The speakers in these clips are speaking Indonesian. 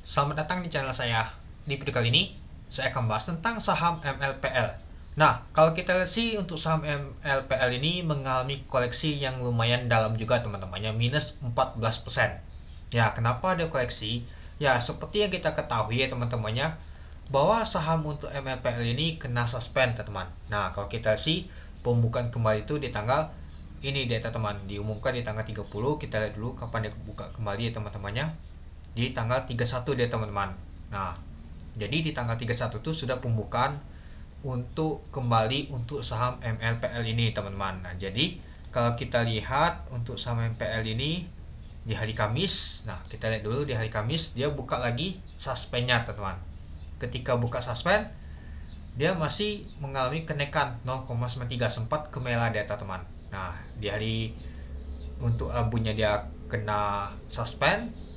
Selamat datang di channel saya. Di video kali ini, saya akan bahas tentang saham MLPL. Nah, kalau kita lihat sih untuk saham MLPL ini mengalami koleksi yang lumayan dalam juga teman-temannya, minus 14%. Ya, kenapa ada koleksi? Ya, seperti yang kita ketahui ya teman-temannya, bahwa saham untuk MLPL ini kena suspend teman-teman. Nah, kalau kita sih pembukaan kembali itu di tanggal ini dia teman-teman, diumumkan di tanggal 30. Kita lihat dulu kapan dia buka kembali ya teman-temannya, di tanggal 31 dia teman-teman. Nah, jadi di tanggal 31 itu sudah pembukaan untuk kembali untuk saham MLPL ini teman-teman. Nah, jadi kalau kita lihat untuk saham MLPL ini di hari Kamis, nah kita lihat dulu di hari Kamis dia buka lagi suspendnya teman-teman. Ketika buka suspend dia masih mengalami kenaikan 0,93, sempat ke merah dia teman-teman. Nah, di hari untuk abunya dia kena suspend,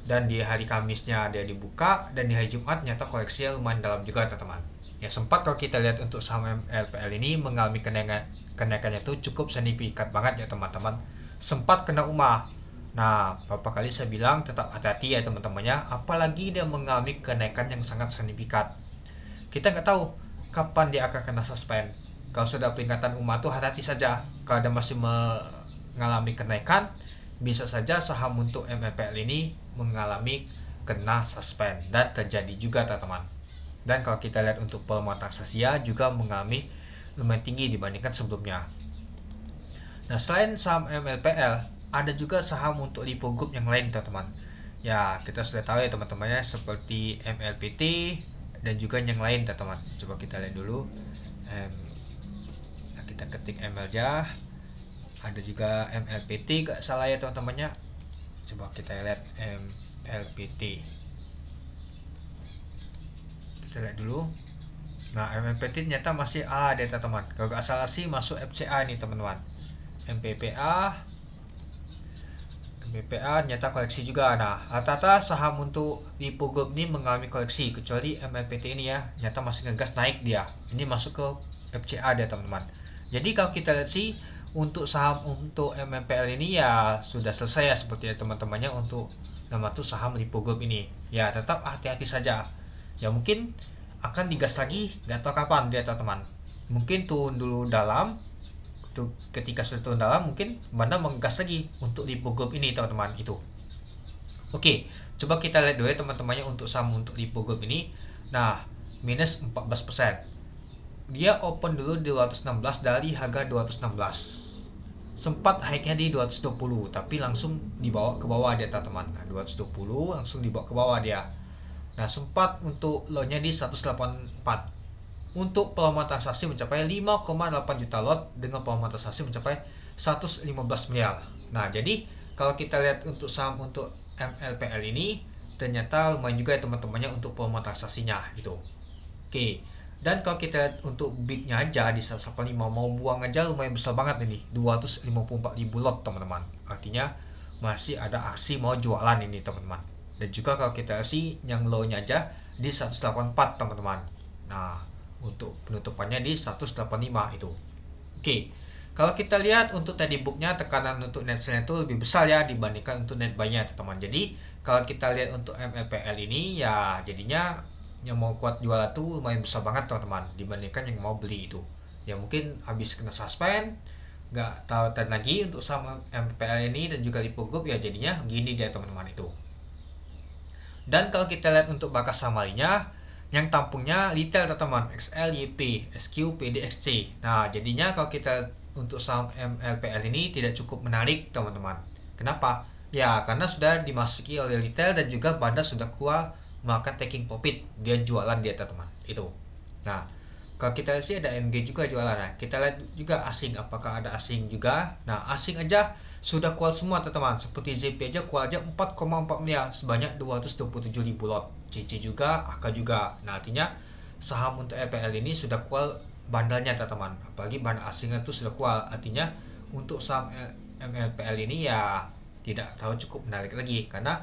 dan di hari Kamisnya dia dibuka, dan di hari Jumat nyata koleksinya lumayan dalam juga teman-teman. Ya, sempat kalau kita lihat untuk saham LPL ini mengalami kenaikannya itu cukup signifikan banget ya teman-teman, sempat kena umah. Nah, beberapa kali saya bilang tetap hati-hati ya teman-temannya, apalagi dia mengalami kenaikan yang sangat signifikan. Kita nggak tahu kapan dia akan kena suspend. Kalau sudah peringatan umah tuh hati-hati saja. Kalau dia masih mengalami kenaikan, bisa saja saham untuk MLPL ini mengalami kena suspend, dan terjadi juga teman-teman. Dan kalau kita lihat untuk pelemahan transaksi juga mengalami lumayan tinggi dibandingkan sebelumnya. Nah, selain saham MLPL, ada juga saham untuk Lippo Group yang lain teman-teman. Ya, kita sudah tahu ya teman-temannya, seperti MLPT dan juga yang lain teman-teman. Coba kita lihat dulu. Nah, kita ketik ML aja. Ada juga MLPT, gak salah ya teman-temannya. Coba kita lihat MLPT. Kita lihat dulu. Nah, MLPT ternyata masih ada teman-teman. Kalau gak salah sih masuk FCA nih teman-teman. MPPA ternyata koleksi juga. Nah, rata-rata saham untuk Lippo Group ini mengalami koleksi, kecuali MLPT ini ya, ternyata masih ngegas naik dia. Ini masuk ke FCA dia teman-teman. Jadi kalau kita lihat sih untuk saham untuk MLPL ini ya sudah selesai ya, seperti ya teman-temannya untuk nama tuh saham Lippo Group ini. Ya, tetap hati-hati saja. Ya, mungkin akan digas lagi, nggak tahu kapan dia teman-teman. Mungkin turun dulu dalam. Ketika sudah turun dalam, mungkin Banda menggas lagi untuk Lippo Group ini teman-teman itu. Oke, coba kita lihat dulu ya teman-temannya untuk saham untuk Lippo Group ini. Nah, minus 14%. Dia open dulu di 216 dari harga 216. Sempat high-nya di 220, tapi langsung dibawa ke bawah dia teman-teman. Nah, 220 langsung dibawa ke bawah dia. Nah, sempat untuk low-nya di 184. Untuk pelemahan transaksi mencapai 5,8 juta lot dengan pelemahan transaksi mencapai 115 miliar. Nah, jadi kalau kita lihat untuk saham untuk MLPL ini ternyata lumayan juga ya teman-temannya untuk pelemahan transaksinya itu. Oke. Dan kalau kita lihat untuk bidnya aja di 185 mau buang aja lumayan besar banget ini, 254.000 lot teman-teman. Artinya masih ada aksi mau jualan ini teman-teman. Dan juga kalau kita sih yang low-nya aja di 184 teman-teman. Nah, untuk penutupannya di 185 itu. Oke. Kalau kita lihat untuk tadi booknya, tekanan untuk net sell itu lebih besar ya dibandingkan untuk net buy-nya teman-teman. Jadi kalau kita lihat untuk MLPL ini ya jadinya yang mau kuat jualan tuh lumayan besar banget teman-teman dibandingkan yang mau beli itu. Ya mungkin habis kena suspend, nggak tahu lagi untuk saham MLPL ini dan juga Lippo Group, ya jadinya gini dia teman-teman itu. Dan kalau kita lihat untuk bakas saham lainnya, yang tampungnya retail teman-teman, XL, YP, SQ, PDXC. Nah, jadinya kalau kita untuk saham MLPL ini tidak cukup menarik teman-teman. Kenapa? Ya, karena sudah dimasuki oleh retail dan juga Banda sudah keluar melakukan taking profit. Dia jualan dia teman-teman. Itu. Nah, kalau kita sih ada MG juga jualan. Nah, kita lihat juga asing, apakah ada asing juga. Nah, asing aja sudah kual semua teman-teman. Seperti ZP aja kual aja 4,4 miliar sebanyak 227.000 lot. CC juga, AK juga. Nah, artinya saham untuk LPL ini sudah kual bandelnya teman-teman. Apalagi bandel asingnya itu sudah kual. Artinya untuk saham MLPL ini ya tidak tahu cukup menarik lagi karena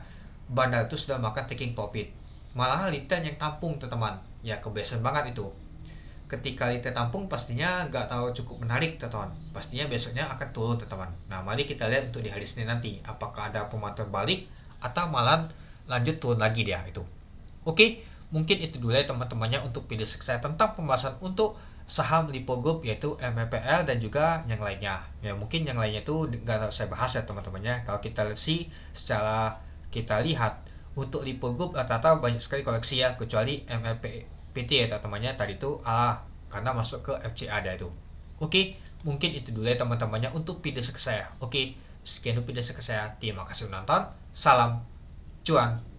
bandel itu sudah makan taking profit. Malah retail yang tampung teman-teman. Ya kebiasaan banget itu. Ketika retail tampung pastinya nggak tahu cukup menarik teman-teman. Pastinya besoknya akan turun teman-teman. Nah, mari kita lihat untuk di hari Senin nanti apakah ada pemantauan balik atau malah lanjut turun lagi dia itu. Oke, mungkin itu dulu ya teman-temannya untuk video saya tentang pembahasan untuk saham Lipo Group, yaitu MLPL dan juga yang lainnya. Ya mungkin yang lainnya itu nggak saya bahas ya teman-temannya. Kalau kita secara kita lihat untuk Lipo Group rata-rata banyak sekali koleksi ya, kecuali MLPT ya teman-temannya tadi itu karena masuk ke FCA ada itu. Oke, mungkin itu dulu ya teman-temannya untuk video saya. Oke, sekian dulu video saya. Terima kasih menonton. Salam cuan.